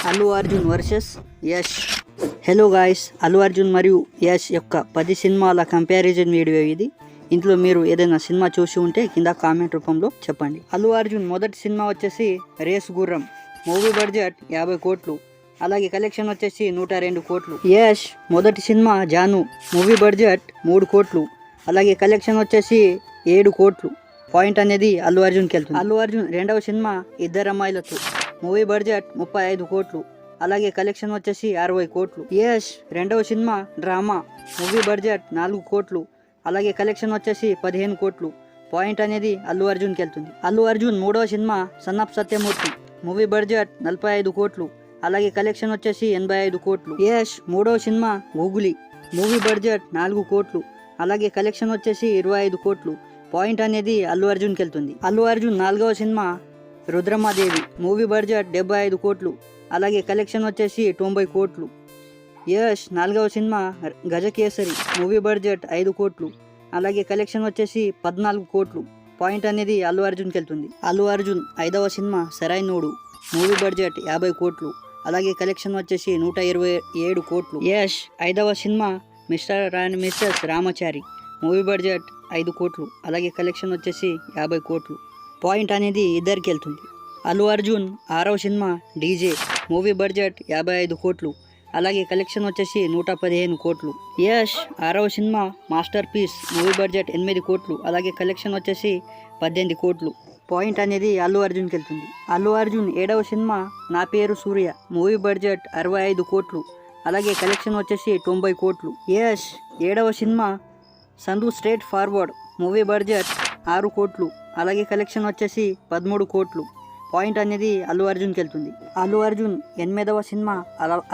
Allu Arjun versus Yash. Hello guys, Allu Arjun మరియు యష్ యొక్క 10 సినిమాల కంపారిజన్ వీడియో ఇది. ఇంట్లో మీరు ఏదైనా సినిమా చూసి ఉంటే కింద కామెంట్ రూపంలో చెప్పండి. అల్లు అర్జున్ మొదటి సినిమా వచ్చేసి రేస్ గుర్రం. మూవీ బడ్జెట్ 50 కోట్లు, అలాగే కలెక్షన్ వచ్చేసి 102 కోట్లు. యష్ మొదటి సినిమా జాను. మూవీ బడ్జెట్ 3 కోట్లు, అలాగే కలెక్షన్ వచ్చేసి 7 కోట్లు. పాయింట్ అనేది అల్లు అర్జున్కి వెళ్తుంది. అల్లు అర్జున్ రెండవ సినిమా ఇద్దరు అమ్మాయిలతో. మూవీ బడ్జెట్ 35 కోట్లు, అలాగే కలెక్షన్ వచ్చేసి 60 కోట్లు. యష్ రెండవ సినిమా డ్రామా. మూవీ బడ్జెట్ 4 కోట్లు, అలాగే కలెక్షన్ వచ్చేసి 15 కోట్లు. పాయింట్ అనేది అల్లు అర్జున్కి వెళ్తుంది. అల్లు అర్జున్ మూడవ cinema son of Satyamurthy. Movie budget 45 కోట్లు, అలాగే కలెక్షన్ వచ్చేసి 85 కోట్లు. యష్ మూడవ సినిమా గూగులీ. మూవీ బడ్జెట్ 4 కోట్లు, అలాగే కలెక్షన్ వచ్చేసి 25 కోట్లు. పాయింట్ అనేది అల్లు అర్జున్కి వెళ్తుంది. అల్లు అర్జున్ నాలుగవ సినిమా రుద్రమాదేవి. మూవీ బడ్జెట్ 75 కోట్లు, అలాగే కలెక్షన్ వచ్చేసి 90 కోట్లు. యష్ నాలుగవ సినిమా గజకేసరి. మూవీ బడ్జెట్ 5 కోట్లు, అలాగే కలెక్షన్ వచ్చేసి 14 కోట్లు. పాయింట్ అనేది అల్లు అర్జున్కి వెళ్తుంది. అల్లు అర్జున్ ఐదవ సినిమా సరైనోడు. మూవీ బడ్జెట్ 50 కోట్లు, అలాగే కలెక్షన్ వచ్చేసి 127 కోట్లు. యష్ ఐదవ సినిమా Mr and Mrs Ramachari. Movie budget 5 కోట్లు, అలాగే కలెక్షన్ వచ్చేసి 50 కోట్లు. పాయింట్ అనేది ఇద్దరికి వెళ్తుంది. అల్లు అర్జున్ ఆరవ సినిమా డీజే. మూవీ బడ్జెట్ 55 కోట్లు, అలాగే కలెక్షన్ వచ్చేసి 115 కోట్లు. యష్ ఆరవ సినిమా మాస్టర్ పీస్. మూవీ బడ్జెట్ 8 కోట్లు, అలాగే కలెక్షన్ వచ్చేసి 18 కోట్లు. పాయింట్ అనేది అల్లు అర్జున్కి వెళ్తుంది. అల్లు అర్జున్ ఏడవ సినిమా నా పేరు సూర్య. మూవీ బడ్జెట్ 65 కోట్లు, అలాగే కలెక్షన్ వచ్చేసి 90 కోట్లు. యష్ ఏడవ సినిమా సందు స్ట్రేట్ ఫార్వర్డ్. మూవీ బడ్జెట్ 6 కోట్లు, అలాగే కలెక్షన్ వచ్చేసి 13 కోట్లు. పాయింట్ అనేది అల్లు అర్జున్కి వెళ్తుంది. అల్లు అర్జున్ ఎనిమిదవ సినిమా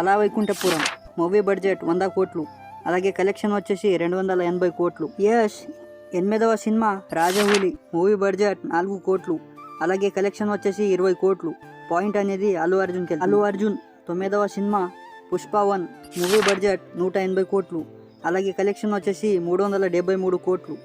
అలా వైకుంఠపురం. మూవీ బడ్జెట్ 100 కోట్లు, అలాగే కలెక్షన్ వచ్చేసి 280 కోట్లు. యష్ ఎనిమిదవ సినిమా రాజహూలి. మూవీ బడ్జెట్ 4 కోట్లు, అలాగే కలెక్షన్ వచ్చేసి 20 కోట్లు. పాయింట్ అనేది అల్లు అర్జున్కి వెళ్తుంది. అల్లు అర్జున్ తొమ్మిదవ సినిమా పుష్ప 1. మూవీ బడ్జెట్ 180 కోట్లు, అలాగే కలెక్షన్ వచ్చేసి 373 కోట్లు.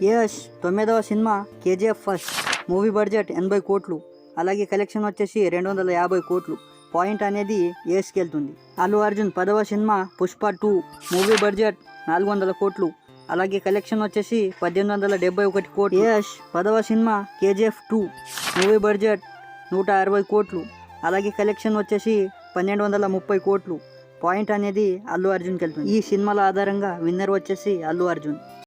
యష్ తొమ్మిదవ cinema KGF first. Movie budget 80 కోట్లు, అలాగే కలెక్షన్ వచ్చేసి 250 కోట్లు. పాయింట్ అనేది యష్కి వెళ్తుంది. అల్లు అర్జున్ 10వ సినిమా పుష్ప 2. మూవీ బడ్జెట్ 400 కోట్లు, అలాగే కలెక్షన్ వచ్చేసి 1871 కోట్లు. యష్ 10వ సినిమా కేజీఎఫ్ 2. మూవీ బడ్జెట్ 160 కోట్లు, అలాగే కలెక్షన్ వచ్చేసి 1230 కోట్లు. పాయింట్ అనేది అల్లు అర్జున్కి వెళ్తుంది. ఈ సినిమాల ఆధారంగా విన్నర్ వచ్చేసి అల్లు అర్జున్.